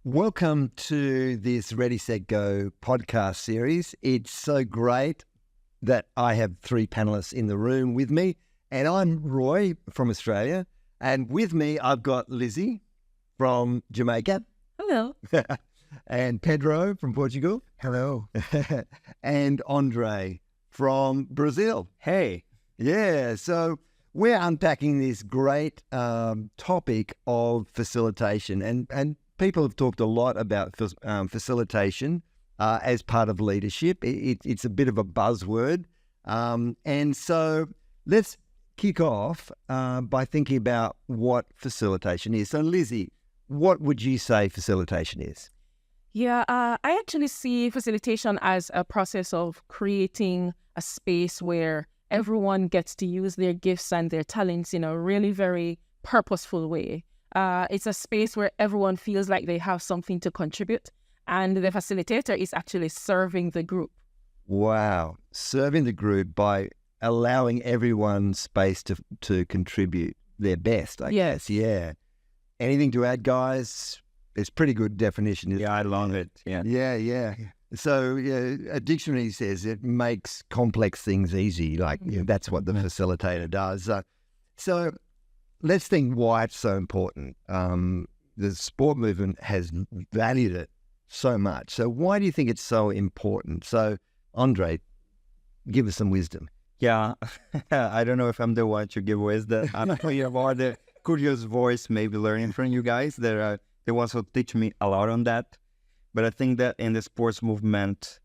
Welcome to this ReadySetGO podcast series. It's so great that I have three panelists in the room with me, and I'm Roy from Australia, and with me I've got Lizzie from Jamaica. Hello. And Pedro from Portugal. Hello. And Andre from Brazil. Hey. Yeah, so we're unpacking this great topic of facilitation, and people have talked a lot about facilitation as part of leadership. It's a bit of a buzzword. And so let's kick off by thinking about what facilitation is. So Lizzie, what would you say facilitation is? Yeah, I actually see facilitation as a process of creating a space where everyone gets to use their gifts and their talents in a really very purposeful way. It's a space where everyone feels like they have something to contribute, and the facilitator is actually serving the group. Wow. Serving the group by allowing everyone space to contribute their best, I guess. Yeah. Anything to add, guys? It's pretty good definition. Yeah, I love it. Yeah. Yeah. So a dictionary says it makes complex things easy. That's what the facilitator does. So let's think why it's so important. The sport movement has valued it so much. So why do you think it's so important? So Andre, give us some wisdom. Yeah. I don't know if I'm the one to give wisdom. I know you have all the curious voice, maybe learning from you guys. They also teach me a lot on that. But I think that in the sports movement,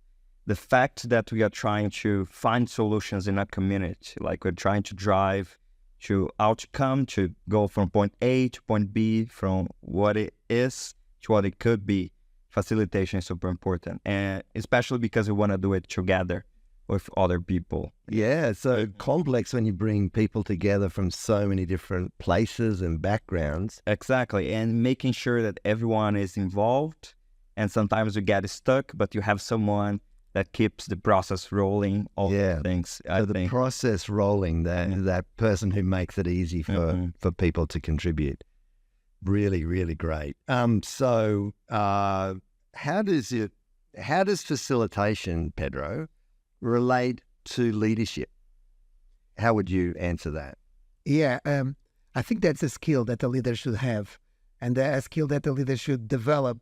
the fact that we are trying to find solutions in a community, like we're trying to drive to outcome, to go from point A to point B, from what it is to what it could be, facilitation is super important. And especially because we want to do it together with other people. Yeah, so complex when you bring people together from so many different places and backgrounds. Exactly, and making sure that everyone is involved. And sometimes you get stuck, but you have someone that keeps the process rolling, all the things. So the process rolling, that person who makes it easy for people to contribute. Really, really great. So how does facilitation, Pedro, relate to leadership? How would you answer that? Yeah, I think that's a skill that a leader should have, and a skill that a leader should develop.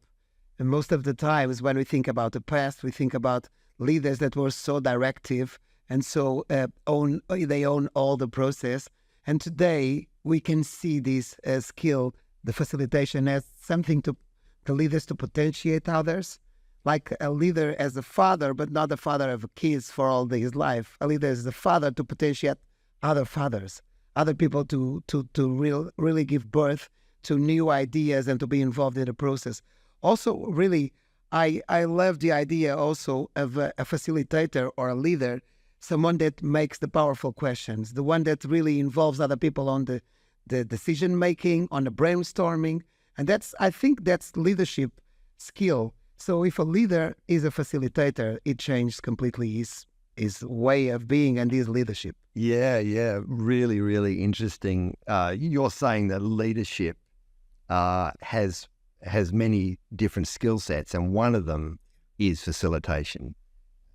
And most of the times when we think about the past, we think about leaders that were so directive and so they own all the process. And today we can see this skill, the facilitation, as something to leaders to potentiate others. Like a leader as a father, but not the father of kids for all his life. A leader is the father to potentiate other fathers, other people to really give birth to new ideas and to be involved in the process. Also, really, I love the idea also of a facilitator or a leader, someone that makes the powerful questions, the one that really involves other people on the decision-making, on the brainstorming. And I think that's leadership skill. So if a leader is a facilitator, it changes completely his way of being and his leadership. Yeah. Really, really interesting. You're saying that leadership has many different skill sets, and one of them is facilitation,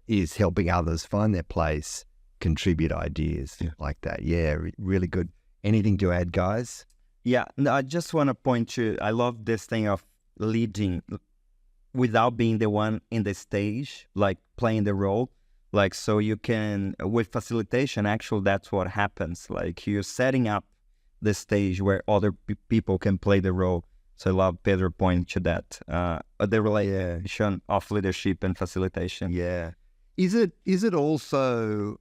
is helping others find their place, contribute ideas like that. Yeah, really good. Anything to add, guys? Yeah, no, I just want to point to, I love this thing of leading without being the one in the stage, like playing the role. Like, so you can, with facilitation, actually, that's what happens. Like, you're setting up the stage where other people can play the role. So I love Pedro point to that, the relation of leadership and facilitation. Yeah. Is it also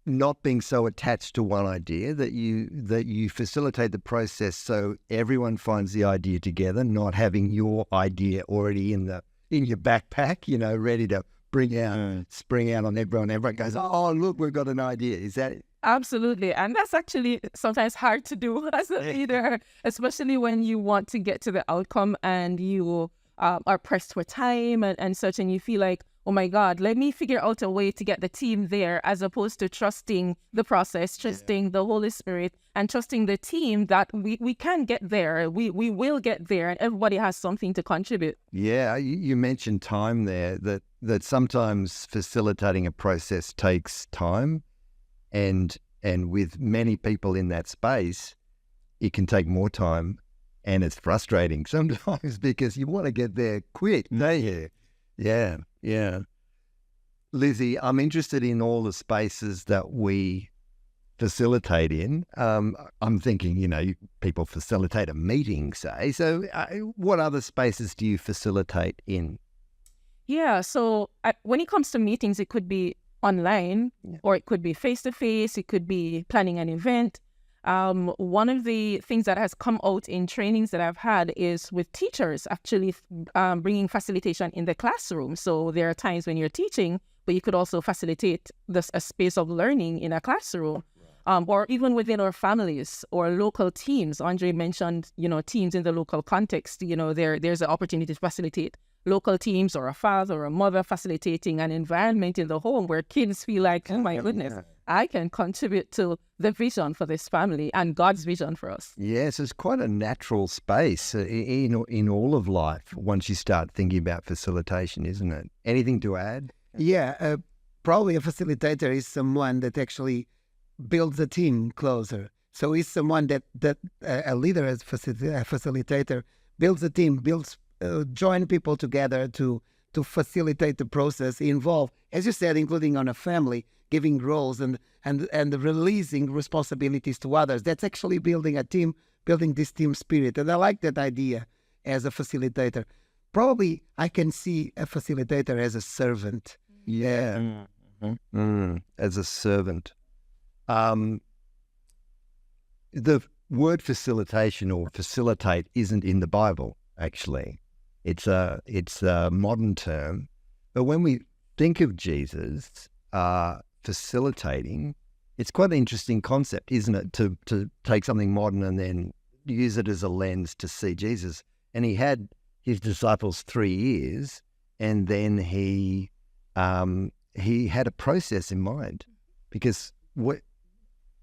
not being so attached to one idea that you facilitate the process so everyone finds the idea together, not having your idea already in your backpack, ready to spring out on everyone. Everyone goes, oh, look, we've got an idea. Is that it? Absolutely. And that's actually sometimes hard to do as a leader, especially when you want to get to the outcome and you are pressed for time and such, and you feel like, oh my God, let me figure out a way to get the team there, as opposed to trusting the process, trusting the Holy Spirit, and trusting the team that we can get there. We will get there, and everybody has something to contribute. Yeah, you mentioned time there, that sometimes facilitating a process takes time, and with many people in that space, it can take more time, and it's frustrating sometimes because you want to get there quick, don't you? Yeah, yeah. Lizzie, I'm interested in all the spaces that we facilitate in. I'm thinking, people facilitate a meeting, say. So what other spaces do you facilitate in? Yeah, so when it comes to meetings, it could be online, or it could be face-to-face, it could be planning an event. One of the things that has come out in trainings that I've had is with teachers actually bringing facilitation in the classroom. So there are times when you're teaching, but you could also facilitate a space of learning in a classroom. Or even within our families or local teams. Andre mentioned, teams in the local context. There's an opportunity to facilitate local teams, or a father or a mother facilitating an environment in the home where kids feel like, oh my goodness, I can contribute to the vision for this family and God's vision for us. Yes, it's quite a natural space in all of life once you start thinking about facilitation, isn't it? Anything to add? Yeah, probably a facilitator is someone that actually builds a team closer. So he's someone that a leader, as a facilitator, builds a team, join people together to facilitate the process, involve, as you said, including on a family, giving roles and releasing responsibilities to others. That's actually building a team, building this team spirit. And I like that idea as a facilitator. Probably I can see a facilitator as a servant. Yeah. As a servant. The word facilitation or facilitate isn't in the Bible, actually. It's a modern term. But when we think of Jesus facilitating, it's quite an interesting concept, isn't it? To take something modern and then use it as a lens to see Jesus. And he had his disciples 3 years, and then he had a process in mind, because what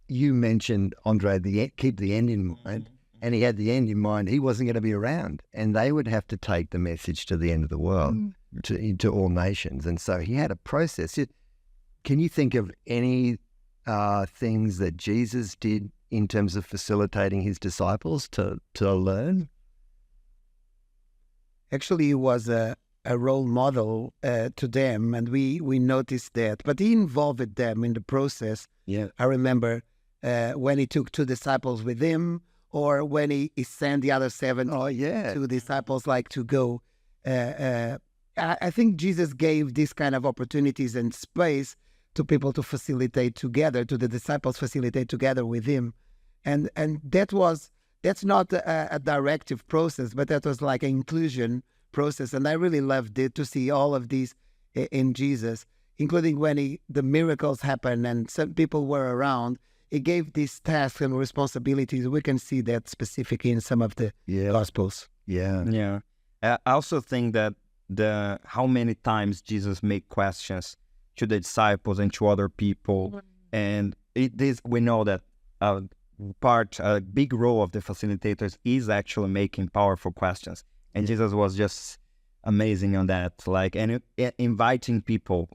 you mentioned, Andre, keep the end in mind, and he had the end in mind. He wasn't going to be around, and they would have to take the message to the end of the world, to all nations. And so he had a process. Can you think of any things that Jesus did in terms of facilitating his disciples to learn? Actually, he was a role model to them, and we noticed that. But he involved them in the process. Yeah, I remember when he took 2 disciples with him, or when he sent the other 7 2 disciples to go. I think Jesus gave these kind of opportunities and space to people to facilitate together, to the disciples facilitate together with him. And that's not a directive process, but that was like an inclusion process. And I really loved it to see all of these in Jesus, including when the miracles happened and some people were around. It gave these tasks and responsibilities. We can see that specifically in some of the Gospels. Yeah. I also think that how many times Jesus made questions to the disciples and to other people, and we know that a big role of the facilitators is actually making powerful questions, and Jesus was just amazing on that. And inviting people,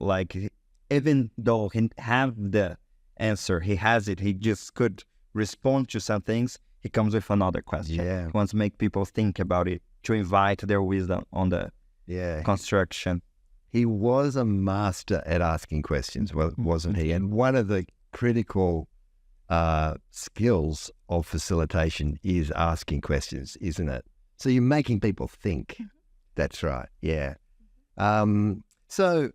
even though he have the answer, he has it, he just could respond to some things, he comes with another question. He wants to make people think about it, to invite their wisdom on the construction. He was a master at asking questions, wasn't he? And one of the critical skills of facilitation is asking questions, isn't it? So you're making people think. That's right. Yeah. So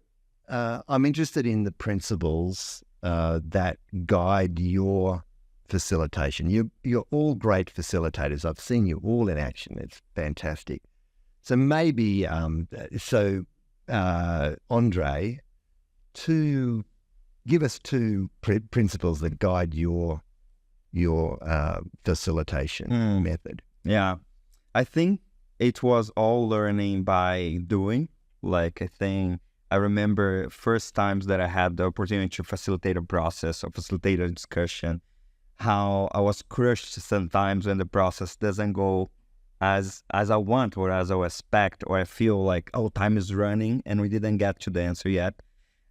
I'm interested in the principles that guide your facilitation. You're all great facilitators. I've seen you all in action. It's fantastic. So maybe, Andre, give us 2 principles that guide your facilitation method. Yeah, I think it was all learning by doing. I remember first times that I had the opportunity to facilitate a process or facilitate a discussion, how I was crushed sometimes when the process doesn't go as I want or as I expect, or I feel like, oh, time is running and we didn't get to the answer yet.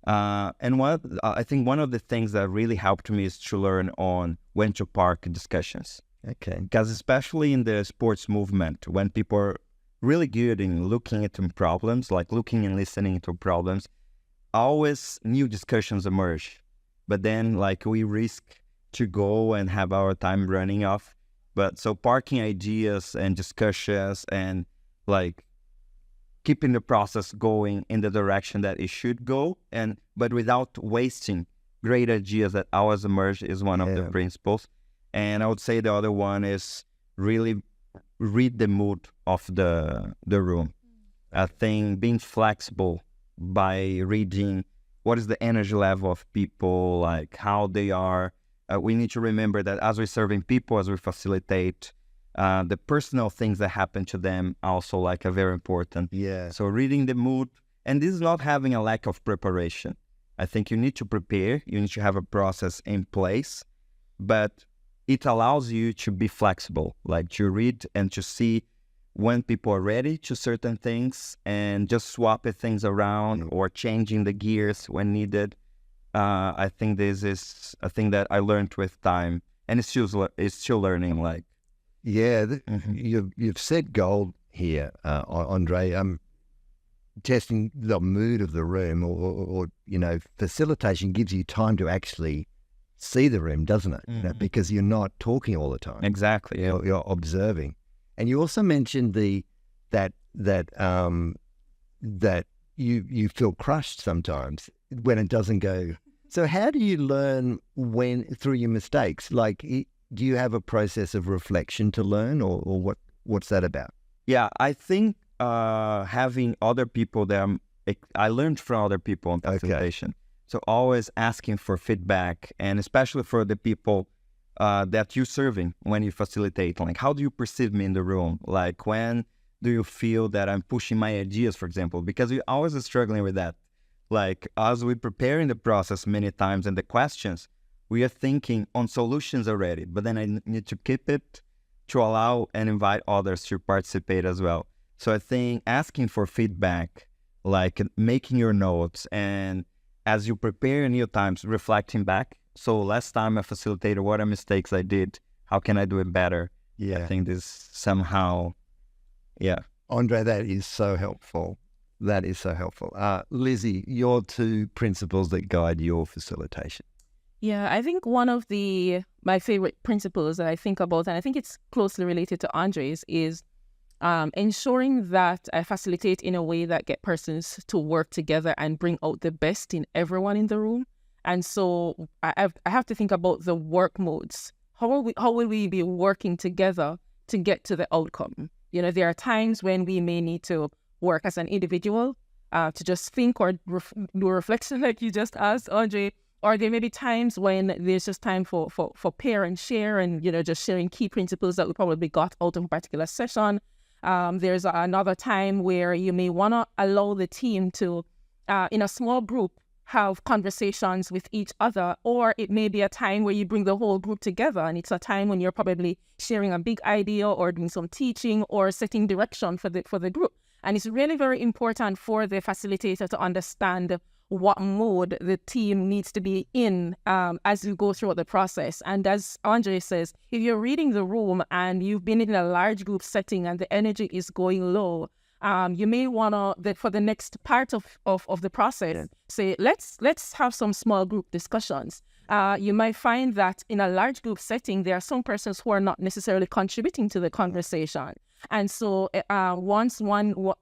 And I think one of the things that really helped me is to learn on when to park discussions. Okay. Because especially in the sports movement, when people are really good in looking at problems, like looking and listening to problems, always new discussions emerge. But then like we risk to go and have our time running off. But so parking ideas and discussions and like keeping the process going in the direction that it should go, but without wasting great ideas that always emerge is one of the principles. And I would say the other one is really read the mood of the room. I think being flexible by reading what is the energy level of people, like how they are. We need to remember that as we're serving people, as we facilitate, the personal things that happen to them also like are very important. Yeah. So reading the mood, and this is not having a lack of preparation. I think you need to prepare, you need to have a process in place, but it allows you to be flexible, like to read and to see when people are ready to certain things and just swapping things around or changing the gears when needed. I think this is a thing that I learned with time, and it's still learning. Like, yeah, you've set gold here, Andre. Testing the mood of the room, or facilitation gives you time to actually see the room, doesn't it? Mm-hmm. Because you're not talking all the time. Exactly. Yeah. You're observing, and you also mentioned that you feel crushed sometimes when it doesn't go. So how do you learn through your mistakes? Like, do you have a process of reflection to learn, or what's that about? Yeah, I think having other people I learned from other people on facilitation. Okay. So always asking for feedback, and especially for the people that you're serving when you facilitate. Like, how do you perceive me in the room? Like, when do you feel that I'm pushing my ideas, for example? Because we always are struggling with that. Like, as we prepare in the process many times and the questions, we are thinking on solutions already, but then I need to keep it to allow and invite others to participate as well. So I think asking for feedback, like making your notes, and as you prepare new times, reflecting back. So last time I facilitated, what are mistakes I did? How can I do it better? Yeah. I think this somehow, yeah. Andre, that is so helpful. That is so helpful. Lizzie, your two principles that guide your facilitation. Yeah, I think one of my favorite principles that I think about, and I think it's closely related to Andre's, is ensuring that I facilitate in a way that get persons to work together and bring out the best in everyone in the room. And so I have to think about the work modes. How will we be working together to get to the outcome? There are times when we may need to work as an individual to just think or do reflection, like you just asked, Andre. Or there may be times when there's just time for pair and share, and just sharing key principles that we probably got out of a particular session. There's another time where you may want to allow the team to, in a small group, have conversations with each other, or it may be a time where you bring the whole group together, and it's a time when you're probably sharing a big idea or doing some teaching or setting direction for the group. And it's really very important for the facilitator to understand what mode the team needs to be in as you go through the process. And as Andre says, if you're reading the room and you've been in a large group setting and the energy is going low, you may want to, for the next part of the process, say, let's have some small group discussions. You might find that in a large group setting, there are some persons who are not necessarily contributing to the conversation. And so once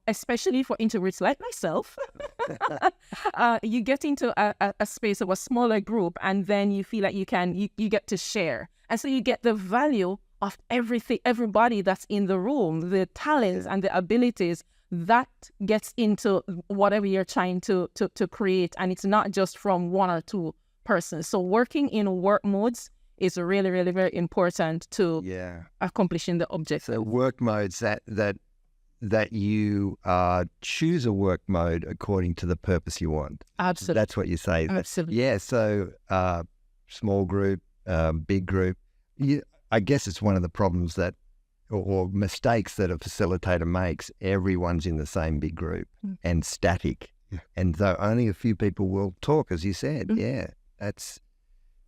especially for introverts like myself, you get into a space of a smaller group, and then you feel like you get to share. And so you get the value of everybody that's in the room, the talents and the abilities that gets into whatever you're trying to create. And it's not just from one or two persons. So working in work modes is really, really very important to accomplishing the objective. So work modes that you choose a work mode according to the purpose you want. Absolutely. That's what you say. Absolutely. Yeah. So small group, big group. I guess it's one of the problems that, or mistakes that a facilitator makes. Everyone's in the same big group and static. Yeah. And though only a few people will talk, as you said. Yeah, that's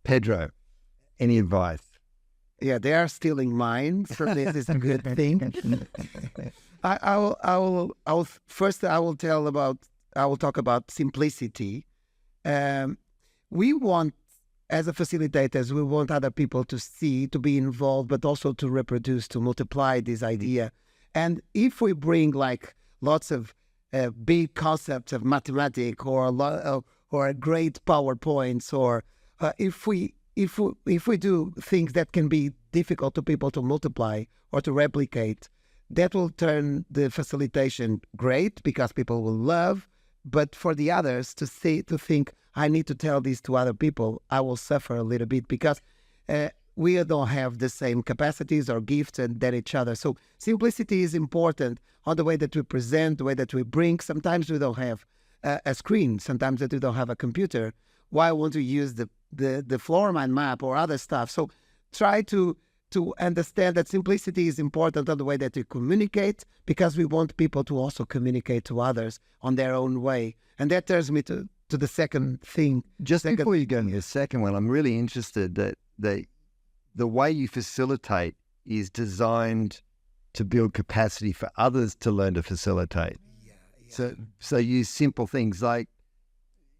Pedro. Any advice? Yeah, they are stealing mine, so this is a good thing. I will first. I will talk about simplicity. We want, as a facilitators, we want other people to see, to be involved, but also to reproduce, to multiply this idea. And if we bring like lots of big concepts of mathematics or or great PowerPoints, or if we do things that can be difficult to people to multiply or to replicate, that will turn the facilitation great because people will love. But for the others to think, I need to tell this to other people, I will suffer a little bit because we don't have the same capacities or gifts than each other. So simplicity is important on the way that we present, the way that we bring. Sometimes we don't have a screen. Sometimes that we don't have a computer. Why want to use the floor mind map or other stuff? So try to understand that simplicity is important on the way that we communicate, because we want people to also communicate to others on their own way. And that turns me to the second thing. Before you go into the second one, I'm really interested that the way you facilitate is designed to build capacity for others to learn to facilitate. So use simple things like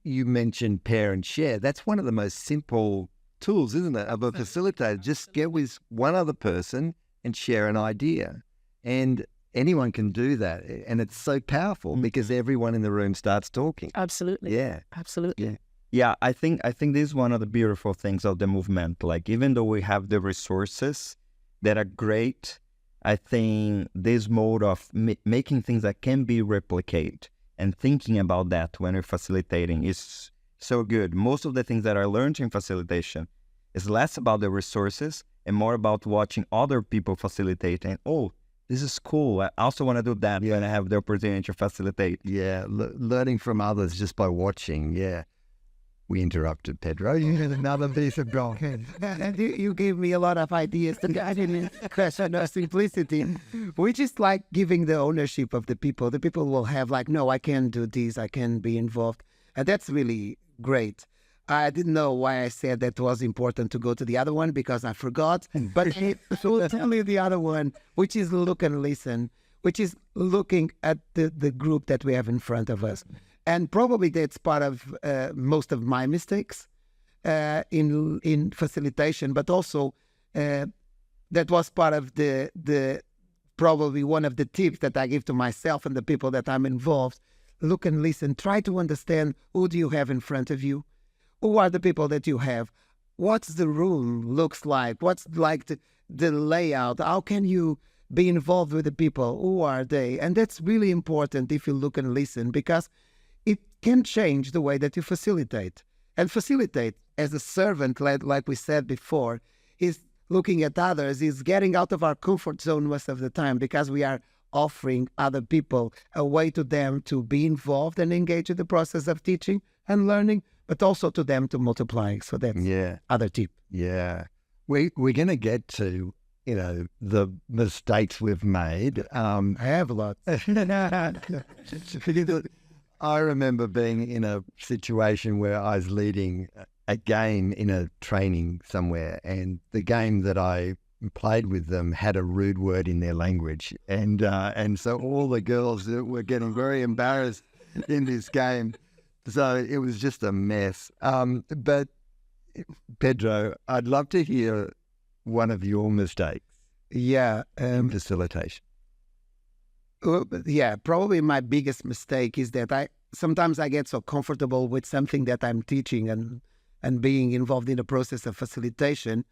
you mentioned pair and share. That's one of the most simple tools, isn't it, of a facilitator? Just get with one other person and share an idea. And anyone can do that. And it's so powerful because everyone in the room starts talking. Absolutely. Yeah. Absolutely. Yeah, I think this is one of the beautiful things of the movement. Like, even though we have the resources that are great, I think this mode of making things that can be replicated and thinking about that when you're facilitating is so good. Most of the things that I learned in facilitation is less about the resources and more about watching other people facilitate. And, oh, this is cool. I also want to do that when I have the opportunity to facilitate. Yeah, learning from others just by watching. Yeah. We interrupted Pedro. You had another piece of gold. And you gave me a lot of ideas to guide in question of simplicity, which is like giving the ownership of the people. The people will have like, no, I can do this, I can be involved. And that's really great. I didn't know why I said that was important to go to the other one because I forgot. But I will tell you the other one, which is look and listen, which is looking at the group that we have in front of us. And probably that's part of most of my mistakes in facilitation, but also that was part of the probably one of the tips that I give to myself and the people that I'm involved. Look and listen. Try to understand, who do you have in front of you? Who are the people that you have? What's the room looks like? What's like the layout? How can you be involved with the people? Who are they? And that's really important if you look and listen, because it can change the way that you facilitate. And facilitate as a servant, like we said before, is looking at others, is getting out of our comfort zone most of the time, because we are offering other people a way to them to be involved and engage in the process of teaching and learning, but also to them to multiply. So that's other tip. Yeah. We're going to get to, the mistakes we've made. I have a lot. I remember being in a situation where I was leading a game in a training somewhere, and the game that I played with them had a rude word in their language, and so all the girls were getting very embarrassed in this game. So it was just a mess. But Pedro, I'd love to hear one of your mistakes. Yeah, in facilitation. Yeah, probably my biggest mistake is that sometimes I get so comfortable with something that I'm teaching and being involved in the process of facilitation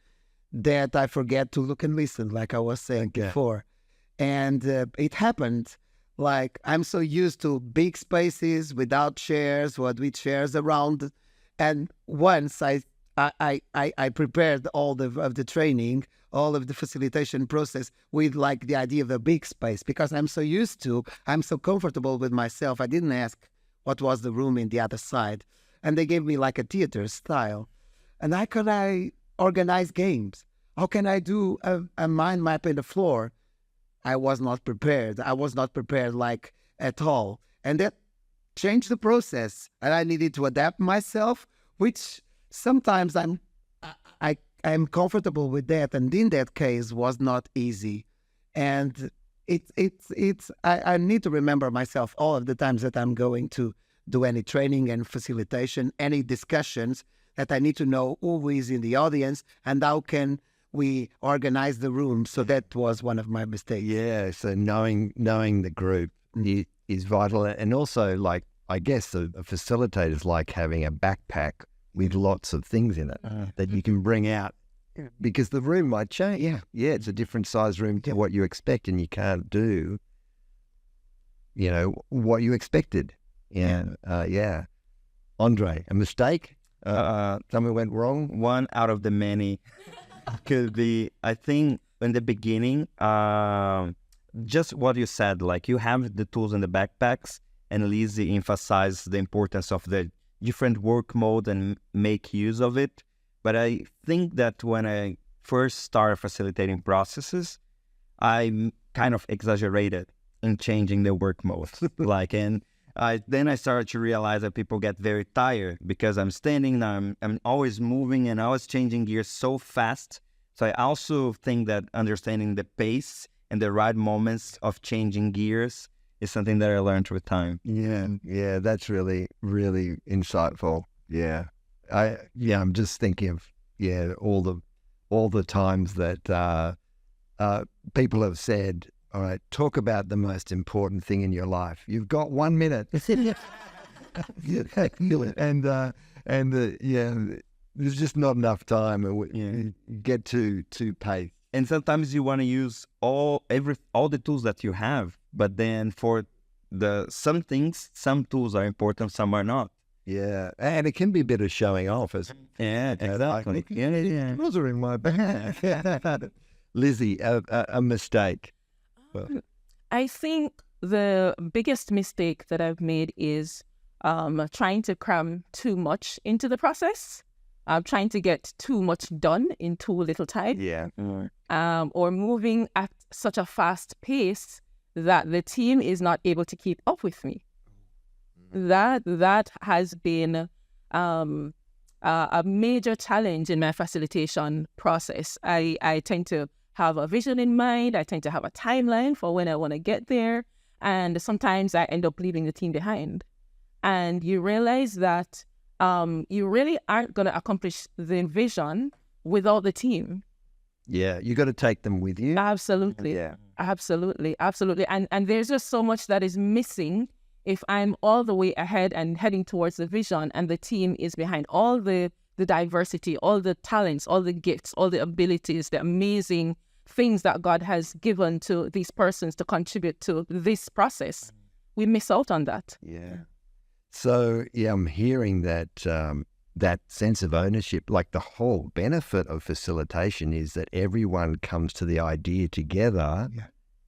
that I forget to look and listen, like I was saying before. And it happened, like I'm so used to big spaces without chairs or with chairs around. And once I prepared all of the training, all of the facilitation process with like the idea of a big space, because I'm so comfortable with myself. I didn't ask what was the room in the other side. And they gave me like a theater style. And how could I organize games? How can I do a mind map in the floor? I was not prepared. I was not prepared like at all. And that changed the process. And I needed to adapt myself, which sometimes I'm comfortable with that. And in that case was not easy. And I need to remember myself all of the times that I'm going to do any training and facilitation, any discussions, that I need to know who is in the audience and how can we organize the room. So that was one of my mistakes. Yeah, so knowing the group is vital. And also, like, I guess a facilitator is like having a backpack with lots of things in it that you can bring out, because the room might change. Yeah, it's a different size room to what you expect, and you can't do, what you expected. Yeah. Andre, a mistake? Something went wrong? One out of the many could be, I think, in the beginning, just what you said, like you have the tools in the backpacks, and Lizzie emphasized the importance of the different work mode and make use of it. But I think that when I first started facilitating processes, I kind of exaggerated in changing the work mode. Then I started to realize that people get very tired because I'm standing, I'm always moving, and I was changing gears so fast. So I also think that understanding the pace and the right moments of changing gears is something that I learned with time. Yeah, that's really, really insightful. Yeah, I'm just thinking of all the times that people have said, all right, talk about the most important thing in your life. You've got 1 minute. And there's just not enough time. You get too paced. And sometimes you want to use all the tools that you have, but then for some things, some tools are important, some are not. Yeah, and it can be a bit of showing off. Exactly. Yeah. Those are in my bag. Lizzie, a mistake. I think the biggest mistake that I've made is trying to cram too much into the process. Trying to get too much done in too little time. Yeah. Or moving at such a fast pace that the team is not able to keep up with me. That has been a major challenge in my facilitation process. I tend to have a vision in mind. I tend to have a timeline for when I want to get there. And sometimes I end up leaving the team behind. And you realize that you really aren't going to accomplish the vision without the team. Yeah, you got to take them with you. Absolutely. Yeah. Absolutely. And there's just so much that is missing if I'm all the way ahead and heading towards the vision and the team is behind. All the diversity, all the talents, all the gifts, all the abilities, the amazing things that God has given to these persons to contribute to this process. We miss out on that. Yeah. So, I'm hearing that that sense of ownership, like the whole benefit of facilitation is that everyone comes to the idea together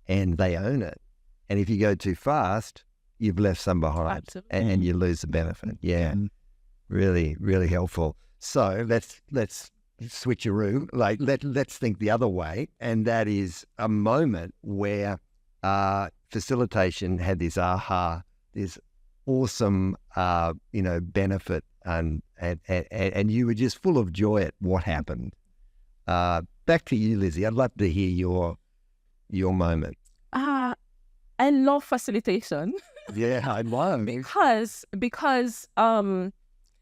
and they own it. And if you go too fast, you've left some behind. Absolutely. And you lose the benefit. Yeah. Really, really helpful. So let's switcheroo. Like let's think the other way. And that is a moment where facilitation had this this awesome, benefit, and you were just full of joy at what happened. Back to you, Lizzie. I'd love to hear your moment. I love facilitation. Yeah, I love because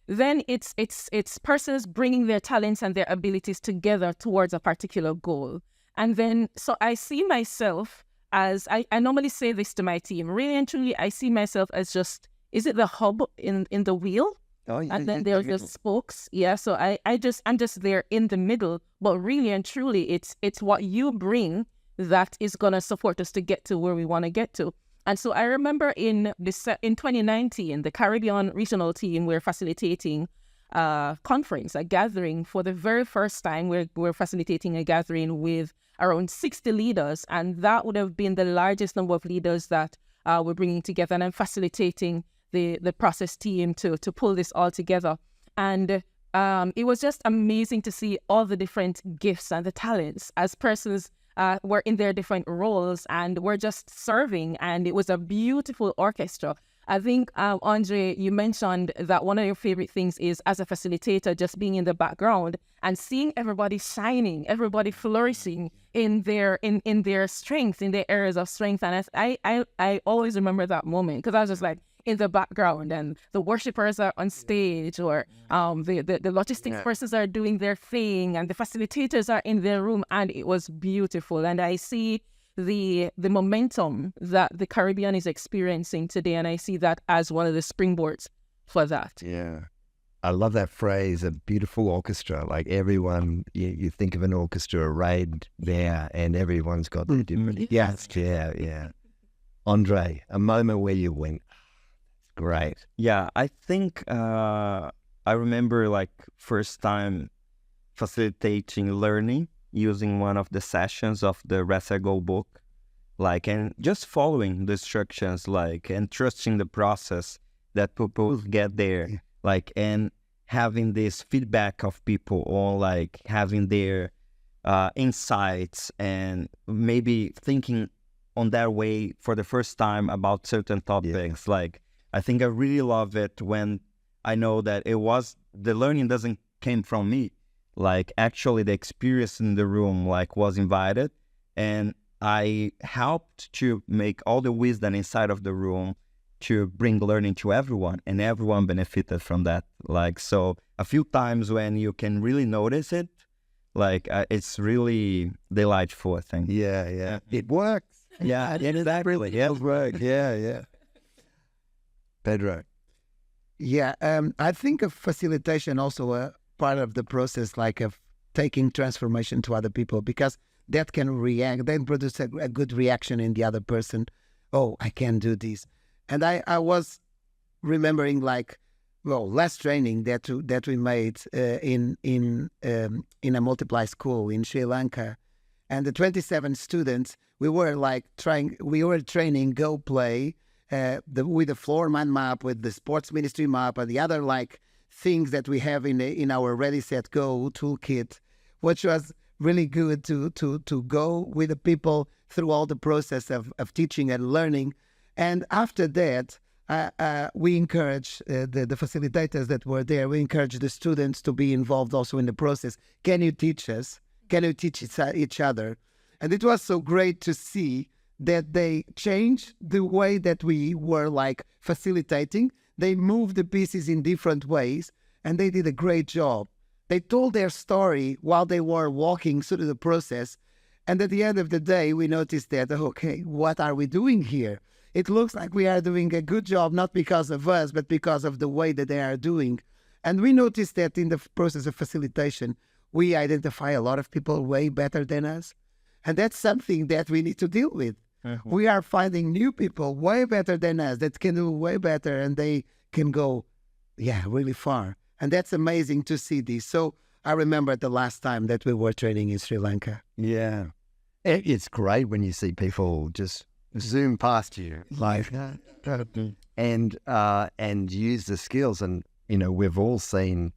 then it's persons bringing their talents and their abilities together towards a particular goal, and then so I see myself as I normally say this to my team. Really and truly, I see myself as just, is it the hub in the wheel? Oh, yeah, and then there's the spokes. Yeah, so I'm just there in the middle. But really and truly, it's what you bring that is gonna support us to get to where we want to get to. And so I remember in 2019, the Caribbean regional team were facilitating a conference, a gathering for the very first time. We're facilitating a gathering with around 60 leaders, and that would have been the largest number of leaders that we're bringing together. And I'm facilitating the process team to pull this all together. And it was just amazing to see all the different gifts and the talents as persons were in their different roles and were just serving. And it was a beautiful orchestra. I think, Andre, you mentioned that one of your favorite things is, as a facilitator, just being in the background and seeing everybody shining, everybody flourishing in their strength, in their areas of strength. And I always remember that moment, because I was just like in the background, and the worshipers are on stage, or the logistics persons are doing their thing, and the facilitators are in their room, and it was beautiful. And I see the momentum that the Caribbean is experiencing today, and I see that as one of the springboards for that. Yeah. I love that phrase, a beautiful orchestra. Like everyone, you think of an orchestra arrayed there, and everyone's got their different... Yes, yeah. Andre, a moment where you went, great. Yeah, I think I remember like first time facilitating learning using one of the sessions of the ReadySetGO book, like, and just following the instructions, like, and trusting the process that people get there, like, and having this feedback of people, or like having their insights, and maybe thinking on their way for the first time about certain topics. Like, I think I really love it when I know that the learning doesn't came from me. Like, actually the experience in the room, like, was invited, and I helped to make all the wisdom inside of the room to bring learning to everyone, and everyone benefited from that. Like, so a few times when you can really notice it, like, it's really delightful, I think. Yeah. It works. Yeah, exactly. It works. Yeah. Pedro. Yeah, I think of facilitation also a part of the process, like of taking transformation to other people, because that can produce a good reaction in the other person. Oh, I can do this. And I was remembering, like, last training that we made in a multiply school in Sri Lanka, and the 27 students, we were training Go Play with the floor man map, with the sports ministry map, and the other like things that we have in our ReadySetGO toolkit, which was really good to go with the people through all the process of teaching and learning. And after that, we encourage the facilitators that were there. We encourage the students to be involved also in the process. Can you teach us? Can you teach each other? And it was so great to see that they changed the way that we were like facilitating. They moved the pieces in different ways, and they did a great job. They told their story while they were walking through the process. And at the end of the day, we noticed that, okay, what are we doing here? It looks like we are doing a good job, not because of us, but because of the way that they are doing. And we noticed that in the process of facilitation, we identify a lot of people way better than us. And that's something that we need to deal with. Mm-hmm. We are finding new people way better than us that can do way better, and they can go, really far. And that's amazing to see this. So I remember the last time that we were training in Sri Lanka. Yeah. It's great when you see people just zoom past you, like, and use the skills. And, we've all seen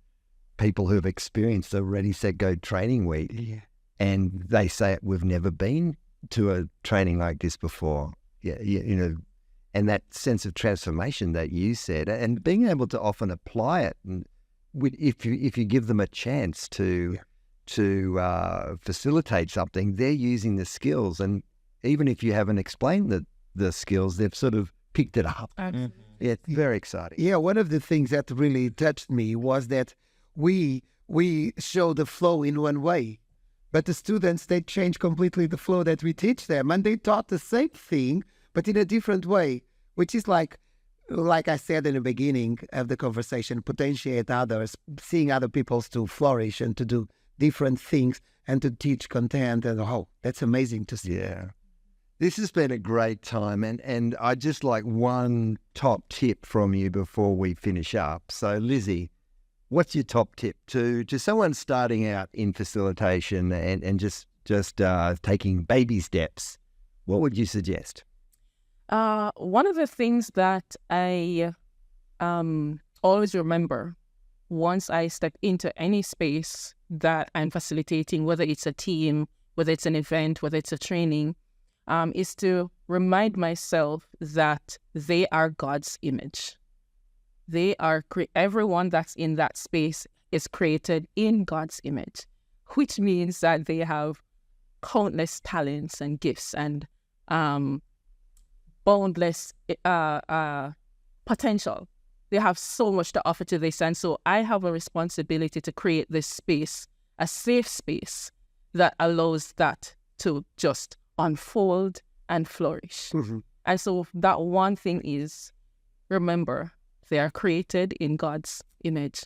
people who've experienced a ReadySetGO training week, and they say, we've never been to a training like this before. And that sense of transformation that you said, and being able to often apply it, and if you give them a chance to facilitate something, they're using the skills, and even if you haven't explained the skills, they've sort of picked it up. Absolutely. It's very exciting. Yeah, one of the things that really touched me was that we show the flow in one way, but the students, they change completely the flow that we teach them, and they taught the same thing, but in a different way, which is like I said in the beginning of the conversation, potentiate others, seeing other people to flourish and to do different things and to teach content. And that's amazing to see. Yeah. This has been a great time. And I just like one top tip from you before we finish up. So Lizzie, what's your top tip to someone starting out in facilitation and just taking baby steps? What would you suggest? One of the things that I always remember once I step into any space that I'm facilitating, whether it's a team, whether it's an event, whether it's a training, is to remind myself that they are God's image. They are, everyone that's in that space is created in God's image, which means that they have countless talents and gifts and boundless potential. They have so much to offer to this. And so I have a responsibility to create this space, a safe space that allows that to just unfold and flourish. Mm-hmm. And so that one thing is, remember, they are created in God's image,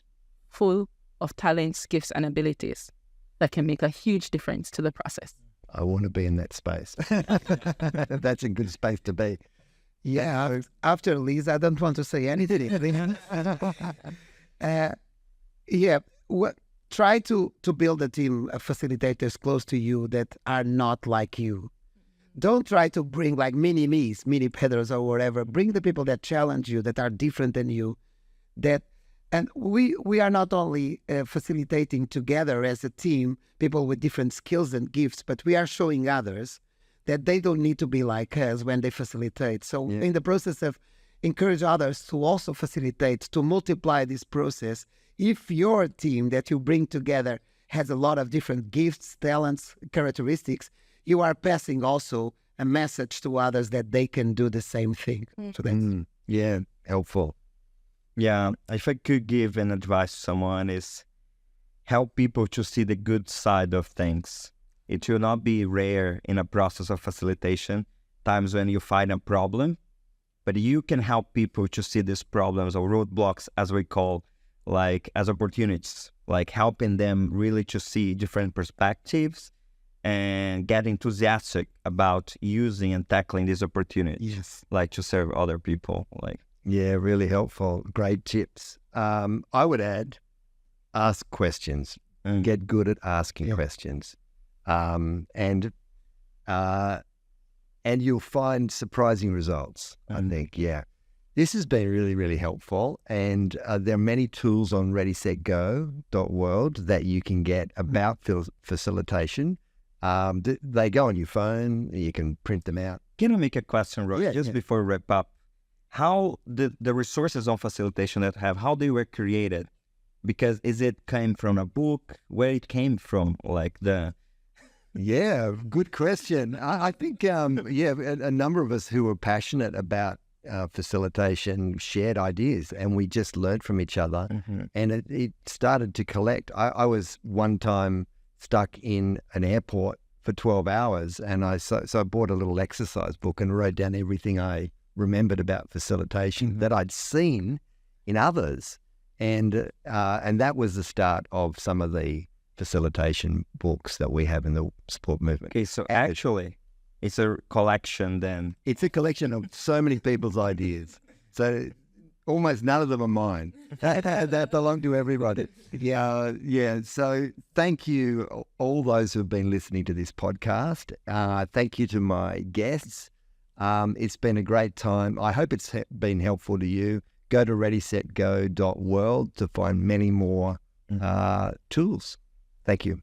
full of talents, gifts, and abilities that can make a huge difference to the process. I want to be in that space. That's a good space to be. Yeah, after Liz, I don't want to say anything. Try to build a team of facilitators close to you that are not like you. Don't try to bring like mini me's, mini Pedros or whatever. Bring the people that challenge you, that are different than you. And we are not only facilitating together as a team, people with different skills and gifts, but we are showing others that they don't need to be like us when they facilitate. So in the process of encourage others to also facilitate, to multiply this process, if your team that you bring together has a lot of different gifts, talents, characteristics, you are passing also a message to others that they can do the same thing. So that's helpful. Yeah, if I could give an advice to someone is help people to see the good side of things. It will not be rare in a process of facilitation, times when you find a problem, but you can help people to see these problems or roadblocks, as we call, like as opportunities, like helping them really to see different perspectives and get enthusiastic about using and tackling these opportunities, like to serve other people. Yeah, really helpful. Great tips. I would add, ask questions. Get good at asking questions. And you'll find surprising results, I think. This has been really, really helpful. And there are many tools on ReadySetGo.world that you can get about facilitation. They go on your phone. You can print them out. Can I make a question, Roy? Before we wrap up? How the resources on facilitation that have, how they were created? Because is it came from a book? Where it came from? Yeah, good question. I think, a number of us who were passionate about facilitation shared ideas, and we just learned from each other, and it started to collect. I was one time stuck in an airport for 12 hours, and I bought a little exercise book and wrote down everything I remembered about facilitation that I'd seen in others, and that was the start of some of the facilitation books that we have in the sport movement. Okay, so actually, it's a collection then. It's a collection of so many people's ideas. So almost none of them are mine. That belong to everybody. Yeah. So thank you, all those who have been listening to this podcast. Thank you to my guests. It's been a great time. I hope it's been helpful to you. Go to ReadySetGo.world to find many more tools. Thank you.